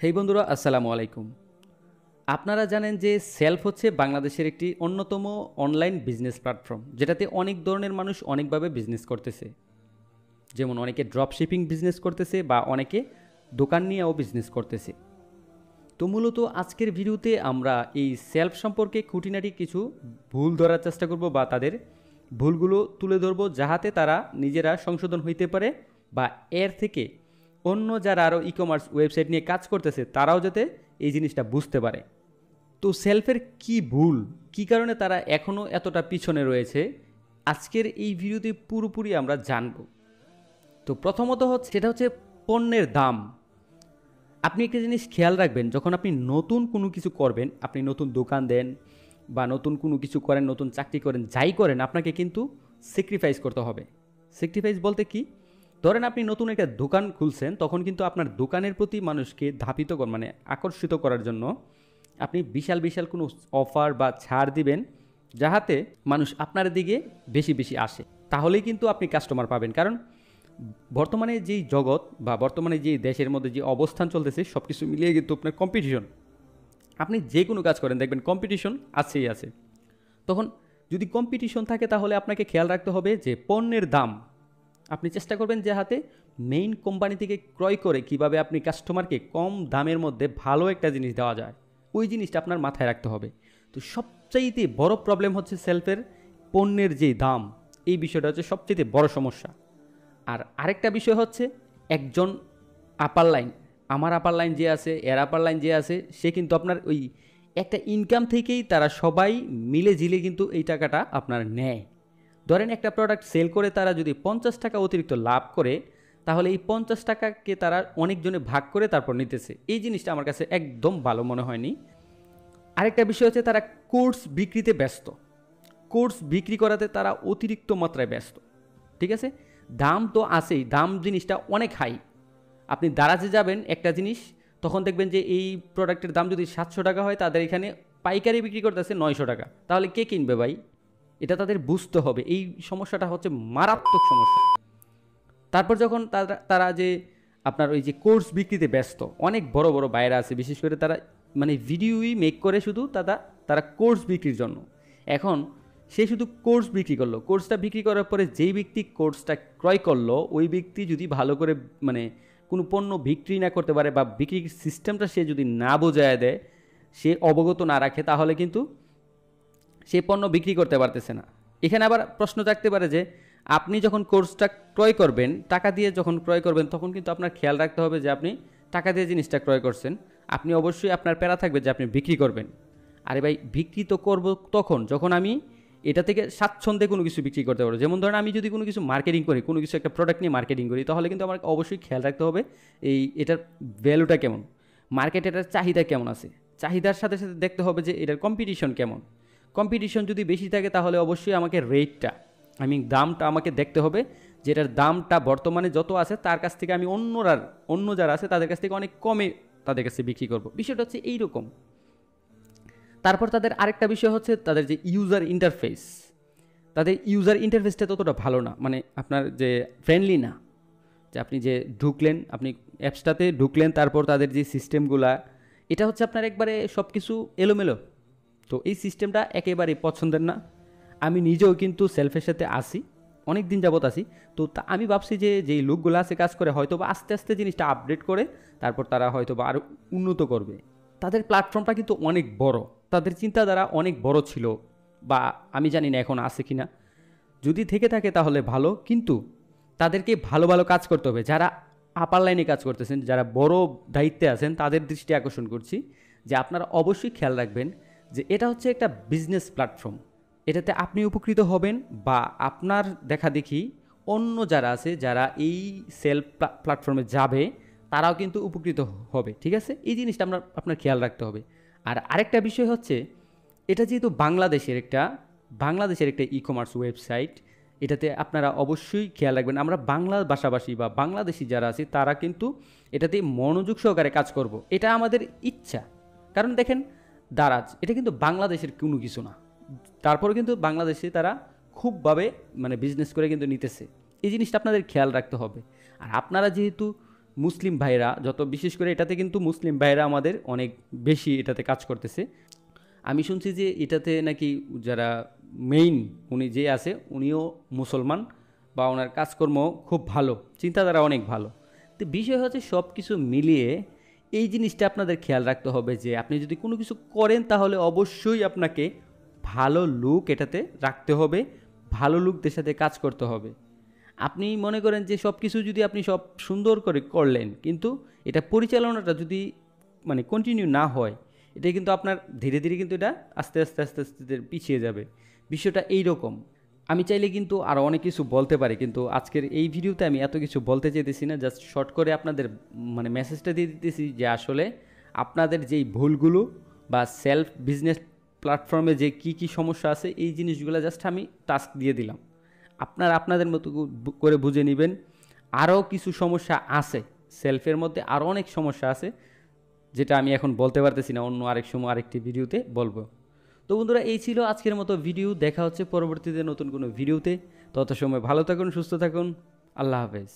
হেই বন্ধুরা, আসসালামু আলাইকুম। আপনারা জানেন যে সেলফ হচ্ছে বাংলাদেশের একটি অন্যতম অনলাইন বিজনেস প্ল্যাটফর্ম, যেটাতে অনেক ধরনের মানুষ অনেকভাবে বিজনেস করতেছে। যেমন অনেকে ড্রপ শিপিং বিজনেস করতেছে বা অনেকে দোকান নিয়েও বিজনেস করতেছে। তো মূলত আজকের ভিডিওতে আমরা এই সেলফ সম্পর্কে খুঁটিনাটি কিছু ভুল ধরার চেষ্টা করব বা তাদের ভুলগুলো তুলে ধরবো, যাহাতে তারা নিজেরা সংশোধন হইতে পারে বা এর থেকে অন্য যারা আরও ই কমার্স ওয়েবসাইট নিয়ে কাজ করতেছে তারাও যাতে এই জিনিসটা বুঝতে পারে। তো সেলফের কি ভুল, কি কারণে তারা এখনও এতটা পিছনে রয়েছে, আজকের এই ভিডিওতে পুরোপুরি আমরা জানব। তো প্রথমত সেটা হচ্ছে পণ্যের দাম। আপনি একটা জিনিস খেয়াল রাখবেন, যখন আপনি নতুন কোনো কিছু করবেন, আপনি নতুন দোকান দেন বা নতুন কোনো কিছু করেন, নতুন চাকরি করেন, যাই করেন, আপনাকে কিন্তু স্যাক্রিফাইস করতে হবে। স্যাক্রিফাইস বলতে কি, ধরেন আপনি নতুন একটা দোকান খুলছেন, তখন কিন্তু আপনার দোকানের প্রতি মানুষকে মানে আকর্ষিত করার জন্য আপনি বিশাল বিশাল কোনো অফার বা ছাড় দিবেন, যাহাতে মানুষ আপনার দিকে বেশি বেশি আসে। তাহলেই কিন্তু আপনি কাস্টমার পাবেন। কারণ বর্তমানে যেই জগৎ বা বর্তমানে যেই দেশের মধ্যে যে অবস্থান চলতেছে, সব কিছু মিলিয়ে কিন্তু আপনার কম্পিটিশন। আপনি যে কোনো কাজ করেন, দেখবেন কম্পিটিশন আছেই আছে। তখন যদি কম্পিটিশন থাকে, তাহলে আপনাকে খেয়াল রাখতে হবে যে পণ্যের দাম আপনি চেষ্টা করবেন যে হাতে মেইন কোম্পানি থেকে ক্রয় করে কিভাবে আপনি কাস্টমারকে কম দামের মধ্যে ভালো একটা জিনিস দেওয়া যায়, ওই জিনিসটা আপনার মাথায় রাখতে হবে। তো সবচাইতে বড় প্রবলেম হচ্ছে সেলফের পণ্যের যে দাম, এই বিষয়টা হচ্ছে সবচেয়ে বড় সমস্যা। আর আরেকটা বিষয় হচ্ছে একজন আপার লাইন, আমার আপার লাইন যে আছে, এর আপার লাইন যে আছে, সে কিন্তু আপনার ওই একটা ইনকাম থেকেই তারা সবাই মিলে ঝিলে কিন্তু এই টাকাটা আপনার নেয়। ধরেন একটা প্রোডাক্ট সেল করে তারা যদি 50 টাকা অতিরিক্ত লাভ করে, তাহলে এই 50 টাকাকে তারা অনেকজনে ভাগ করে তারপর নিতেছে। এই জিনিসটা আমার কাছে একদম ভালো মনে হয়নি। আরেকটা বিষয় হচ্ছে তারা কোর্স বিক্রিতে ব্যস্ত। কোর্স বিক্রি করাতে তারা অতিরিক্ত মাত্রায় ব্যস্ত। ঠিক আছে, দাম তো আছেই, দাম জিনিসটা অনেক হাই। আপনি দারাজে যাবেন একটা জিনিস, তখন দেখবেন যে এই প্রোডাক্টের দাম যদি 700 টাকা হয়, তাদের এখানে পাইকারি বিক্রি করতেছে 900 টাকা। তাহলে কে কিনবে ভাই? এটা তাদের বুঝতে হবে। এই সমস্যাটা হচ্ছে মারাত্মক সমস্যা। তারপর যখন তারা তারা যে আপনার ওই যে কোর্স বিক্রিতে ব্যস্ত, অনেক বড় বড় বাইরে আছে, বিশেষ করে তারা মানে ভিডিওই মেক করে শুধু তারা কোর্স বিক্রির জন্য। এখন সে শুধু কোর্স বিক্রি করলো, কোর্সটা বিক্রি করার পরে যেই ব্যক্তি কোর্সটা ক্রয় করলো, ওই ব্যক্তি যদি ভালো করে মানে কোনো পণ্য বিক্রি না করতে পারে বা বিক্রির সিস্টেমটা সে যদি না বোঝায় দেয়, সে অবগত না রাখে, তাহলে কিন্তু সে পণ্য বিক্রি করতে পারতেছে না। এখানে আবার প্রশ্ন থাকতে পারে যে আপনি যখন কোর্সটা ক্রয় করবেন, টাকা দিয়ে যখন ক্রয় করবেন, তখন কিন্তু আপনার খেয়াল রাখতে হবে যে আপনি টাকা দিয়ে জিনিসটা ক্রয় করছেন। আপনি অবশ্যই আপনার প্যারা থাকবে যে আপনি বিক্রি করবেন। আরে ভাই, বিক্রি তো করবো তখন যখন আমি এটা থেকে স্বাচ্ছন্দ্যে কোনো কিছু বিক্রি করতে পারবো। যেমন ধরেন আমি যদি কোনো কিছু মার্কেটিং করি, কোনো কিছু একটা প্রোডাক্ট নিয়ে মার্কেটিং করি, তাহলে কিন্তু আমার অবশ্যই খেয়াল রাখতে হবে এটার ভ্যালুটা কেমন, মার্কেটে এটার চাহিদা কেমন আছে। চাহিদার সাথে সাথে দেখতে হবে যে এটার কম্পিটিশন কেমন। কম্পিটিশন যদি বেশি থাকে, তাহলে অবশ্যই আমাকে রেটটা, দামটা আমাকে দেখতে হবে, যেটার দামটা বর্তমানে যত আছে তার কাছ থেকে আমি অন্য যারা আছে তাদের কাছ থেকে অনেক কমে তাদের কাছে বিক্রি করব। বিষয়টা হচ্ছে এইরকম। তারপর তাদের আরেকটা বিষয় হচ্ছে তাদের যে ইউজার ইন্টারফেস। তাদের ইউজার ইন্টারফেসটা ততটা ভালো না, মানে আপনার যে ফ্রেন্ডলি না। যে আপনি যে ঢুকলেন, আপনি অ্যাপসটাতে ঢুকলেন, তারপর তাদের যে সিস্টেমগুলা, এটা হচ্ছে আপনার একবারে সব কিছু এলোমেলো। তো এই সিস্টেমটা একেবারেই পছন্দের না। আমি নিজেও কিন্তু সেলফের সাথে আসি, অনেক দিন যাবত আসি। তো আমি ভাবছি যে যেই লোকগুলো আছে কাজ করে, হয়তো বা আস্তে আস্তে জিনিসটা আপডেট করে তারপর তারা হয়তো বা আরও উন্নত করবে। তাদের প্ল্যাটফর্মটা কিন্তু অনেক বড়, তাদের চিন্তাধারা অনেক বড় ছিল, বা আমি জানি না এখন আছে কি না। যদি থেকে থাকে তাহলে ভালো, কিন্তু তাদেরকে ভালো ভালো কাজ করতে হবে। যারা আপার লাইনে কাজ করতেছেন, যারা বড় দায়িত্বে আছেন, তাদের দৃষ্টি আকর্ষণ করছি যে আপনারা অবশ্যই খেয়াল রাখবেন যে এটা হচ্ছে একটা বিজনেস প্ল্যাটফর্ম। এটাতে আপনি উপকৃত হবেন বা আপনার দেখা দেখি অন্য যারা আছে, যারা এই সেল প্ল্যাটফর্মে যাবে, তারাও কিন্তু উপকৃত হবে। ঠিক আছে, এই জিনিসটা আপনার খেয়াল রাখতে হবে। আর আরেকটা বিষয় হচ্ছে, এটা যেহেতু বাংলাদেশের একটা ই কমার্স ওয়েবসাইট, এটাতে আপনারা অবশ্যই খেয়াল রাখবেন আমরা বাংলা ভাষাভাষী বা বাংলাদেশি যারা আছে তারা কিন্তু এটাতে মনোযোগ সহকারে কাজ করব, এটা আমাদের ইচ্ছা। কারণ দেখেন, দারাজ এটা কিন্তু বাংলাদেশের কোনো কিছু না, তারপরে কিন্তু বাংলাদেশে তারা খুবভাবে মানে বিজনেস করে কিন্তু নিতেছে। এই জিনিসটা আপনাদের খেয়াল রাখতে হবে। আর আপনারা যেহেতু মুসলিম ভাইরা যত, বিশেষ করে এটাতে কিন্তু মুসলিম ভাইরা আমাদের অনেক বেশি এটাতে কাজ করতেছে। আমি শুনছি যে এটাতে নাকি যারা মেইন উনি যে আছে উনিও মুসলমান, বা ওনার কাজকর্ম খুব ভালো, চিন্তাধারা অনেক ভালো। তো বিষয় হচ্ছে সব কিছু মিলিয়ে এই জিনিসটা আপনাদের খেয়াল রাখতে হবে যে আপনি যদি কোনো কিছু করেন তাহলে অবশ্যই আপনাকে ভালো লুক এটাতে রাখতে হবে, ভালো লুকদের সাথে কাজ করতে হবে। আপনি মনে করেন যে সব কিছু যদি আপনি সব সুন্দর করে করলেন, কিন্তু এটা পরিচালনাটা যদি মানে কন্টিনিউ না হয়, এটা কিন্তু আপনার ধীরে ধীরে কিন্তু এটা আস্তে আস্তে আস্তে আস্তে পিছিয়ে যাবে। বিষয়টা এই রকম। আমি চাইলে কিন্তু আরও অনেক কিছু বলতে পারি, কিন্তু আজকের এই ভিডিওতে আমি এত কিছু বলতে চাইতেছি না। জাস্ট শর্ট করে আপনাদের মানে মেসেজটা দিয়ে দিতেছি যে আসলে আপনাদের যেই ভুলগুলো বা সেলফ বিজনেস প্ল্যাটফর্মে যে কি কি সমস্যা আছে এই জিনিসগুলো জাস্ট আমি টাস্ক দিয়ে দিলাম, আপনারা আপনাদের মতো করে বুঝে নেবেন। আরও কিছু সমস্যা আছে সেলফের মধ্যে, আরও অনেক সমস্যা আছে যেটা আমি এখন বলতে পারতেছি না, অন্য আরেক সময় আরেকটি ভিডিওতে বলবো। তো বন্ধুরা, এই ছিল আজকের মতো ভিডিও। দেখা হচ্ছে পরবর্তীতে নতুন কোনো ভিডিওতে। তত সময় ভালো থাকুন, সুস্থ থাকুন। আল্লাহ হাফেজ।